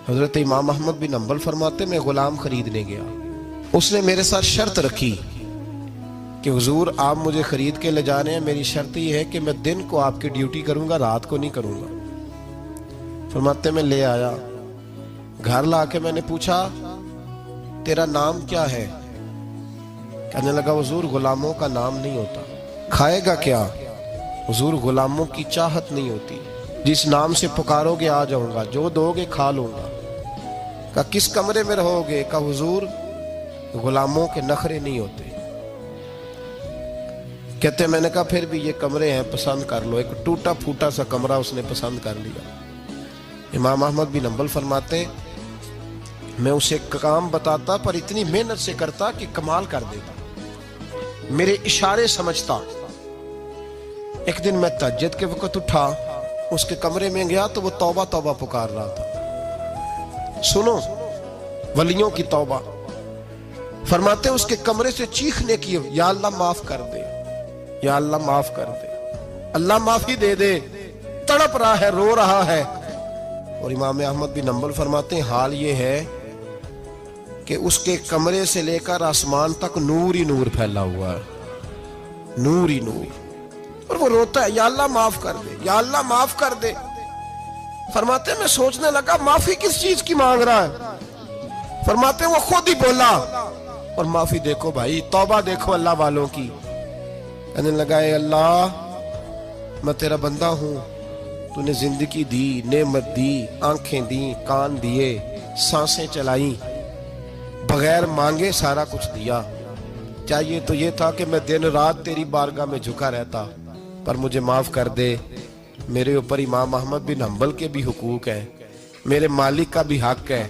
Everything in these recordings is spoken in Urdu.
حضرت امام احمد بن حنبل فرماتے میں غلام خریدنے گیا، اس نے میرے ساتھ شرط رکھی کہ حضور آپ مجھے خرید کے لے جانے ہیں، میری شرط یہ ہے کہ میں دن کو آپ کی ڈیوٹی کروں گا، رات کو نہیں کروں گا۔ فرماتے میں لے آیا، گھر لا کے میں نے پوچھا تیرا نام کیا ہے؟ کہنے لگا حضور غلاموں کا نام نہیں ہوتا۔ کھائے گا کیا؟ حضور غلاموں کی چاہت نہیں ہوتی، جس نام سے پکارو گے آ جاؤں گا، جو دو گے کھا لوں گا۔ کہا کس کمرے میں رہو گے؟ کہا حضور غلاموں کے نخرے نہیں ہوتے۔ کہتے میں نے کہا پھر بھی یہ کمرے ہیں پسند کر لو۔ ایک ٹوٹا پھوٹا سا کمرہ اس نے پسند کر لیا۔ امام احمد بن حنبل فرماتے میں اسے کام بتاتا پر اتنی محنت سے کرتا کہ کمال کر دیتا، میرے اشارے سمجھتا۔ ایک دن میں تہجد کے وقت اٹھا، اس کے کمرے میں گیا تو وہ توبہ توبہ پکار رہا تھا۔ سنو ولیوں کی توبہ، فرماتے اس کے کمرے سے چیخنے کی، یا اللہ معاف کر دے، یا اللہ معاف کر دے، اللہ معافی دے دے، تڑپ رہا ہے، رو رہا ہے۔ اور امام احمد بن حنبل فرماتے ہیں حال یہ ہے کہ اس کے کمرے سے لے کر آسمان تک نور ہی نور پھیلا ہوا ہے، نور ہی نور، اور وہ روتا ہے یا اللہ معاف کر دے، یا اللہ معاف کر دے۔ فرماتے میں سوچنے لگا معافی کس چیز کی مانگ رہا ہے؟ فرماتے وہ خود ہی بولا، اور معافی دیکھو بھائی، توبہ دیکھو اللہ والوں کی۔ کہنے لگا اے اللہ میں تیرا بندہ ہوں، تو نے زندگی دی، نعمت دی، آنکھیں دی، کان دیے، سانسیں چلائیں، بغیر مانگے سارا کچھ دیا۔ چاہیے تو یہ تھا کہ میں دن رات تیری بارگاہ میں جھکا رہتا، پر مجھے معاف کر دے۔ میرے اوپر امام احمد بن حنبل کے بھی حقوق ہیں، میرے مالک کا بھی حق ہے،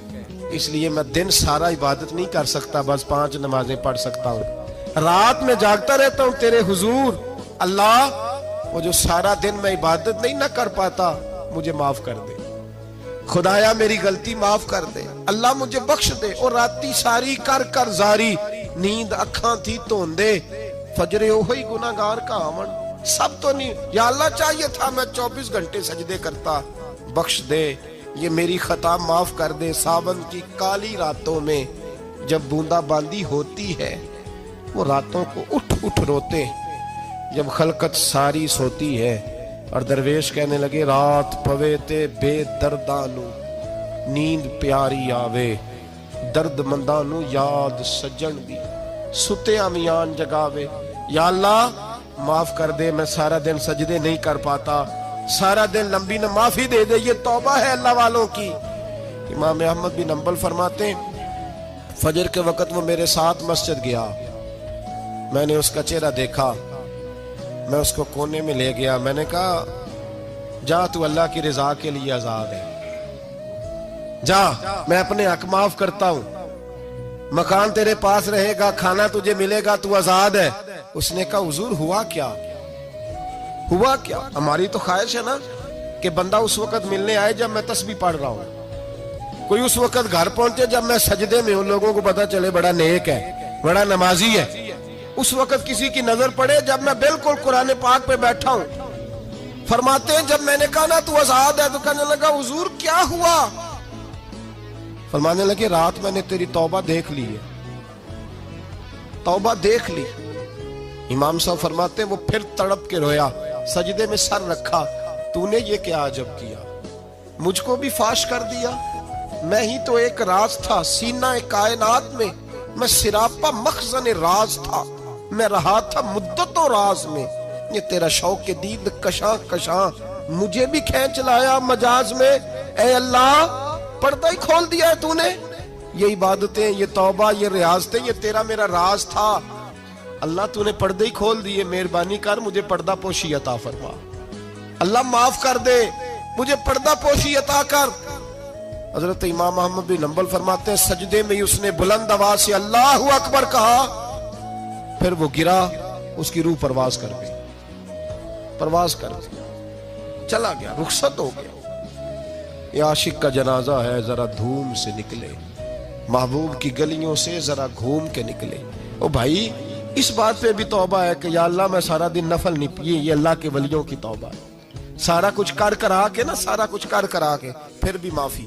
اس لیے میں دن سارا عبادت نہیں کر سکتا، بس 5 نمازیں پڑھ سکتا ہوں، رات میں جاگتا رہتا ہوں تیرے حضور۔ اللہ وہ جو سارا دن میں عبادت نہیں نہ کر پاتا مجھے معاف کر دے، خدایا میری غلطی معاف کر دے، اللہ مجھے بخش دے۔ اور راتی ساری کر کر زاری، نیند اکھاں تھی توندے، فجر اوہی گناہگار کا آمن، سب تو نہیں، یا اللہ چاہیے تھا میں 24 گھنٹے سجدے کرتا، بخش دے، یہ میری خطا معاف کر دے۔ ساون کی کالی راتوں میں جب بوندا باندی ہوتی ہے، وہ راتوں کو اٹھ اٹھ روتے، جب خلقت ساری سوتی ہے، اور درویش کہنے لگے رات پوے تے بے دردانو، نیند پیاری آوے، درد مندانو یاد سجن دی، ستے امیان جگاوے۔ یا اللہ معاف کر دے، میں سارا دن سجدے نہیں کر پاتا، سارا دن لمبی نہ، معافی دے دے، یہ توبہ ہے اللہ والوں کی۔ امام احمد بن حنبل فرماتے فجر کے وقت وہ میرے ساتھ مسجد گیا، میں نے اس کا چہرہ دیکھا، میں اس کو کونے میں لے گیا، میں نے کہا جا تو اللہ کی رضا کے لیے آزاد ہے، جا میں اپنے حق معاف کرتا ہوں، مکان تیرے پاس رہے گا، کھانا تجھے ملے گا، تو آزاد ہے۔ اس نے کہا حضور ہوا کیا؟ ہوا کیا؟ ہماری تو خواہش ہے نا کہ بندہ اس وقت ملنے آئے جب میں تسبیح پڑھ رہا ہوں، کوئی اس وقت گھر پہنچے جب میں سجدے میں ہوں، لوگوں کو پتا چلے بڑا نیک ہے، بڑا نمازی ہے۔ اس وقت کسی کی نظر پڑے جب میں بالکل قرآن پاک پہ بیٹھا ہوں۔ فرماتے ہیں جب میں نے کہا نا تو آزاد ہے، تو کہنے لگا حضور کیا ہوا؟ فرمانے لگے رات میں نے تیری توبہ دیکھ لی ہے، توبہ دیکھ لی۔ امام صاحب فرماتے ہیں وہ پھر تڑپ کے رویا، سجدے میں سر رکھا، تو نے یہ کیا عجب کیا، مجھ کو بھی فاش کر دیا، میں ہی تو ایک راز تھا سینہ کائنات میں، میں سراپا مخزن راز تھا، میں رہا تھا مدتوں راز میں، یہ تیرا شوق دید کشاں کشاں مجھے بھی کھینچ لایا مجاز میں۔ اے اللہ پردہ ہی کھول دیا ہے تو نے، یہ عبادتیں، یہ توبہ، یہ ریاضتیں، یہ تیرا میرا راز تھا، اللہ تو نے پردے ہی کھول دیے، مہربانی کر مجھے پردہ پوشی عطا فرما، اللہ معاف کر دے، مجھے پردہ پوشی عطا کر۔ حضرت امام احمد بن حنبل فرماتے ہیں سجدے میں اس نے بلند آواز سے اللہ اکبر کہا، پھر وہ گرا، اس کی روح پرواز کر گئی، پرواز کر گئی، چلا گیا، رخصت ہو گیا۔ یہ عاشق کا جنازہ ہے، ذرا دھوم سے نکلے، محبوب کی گلیوں سے ذرا گھوم کے نکلے۔ او بھائی اس بات پہ بھی توبہ ہے کہ یا اللہ میں سارا دن نفل نہیں پیے، یہ اللہ کے ولیوں کی توبہ ہے، سارا کچھ کر کر آ کے نا، سارا کچھ کر کر آ کے پھر بھی معافی،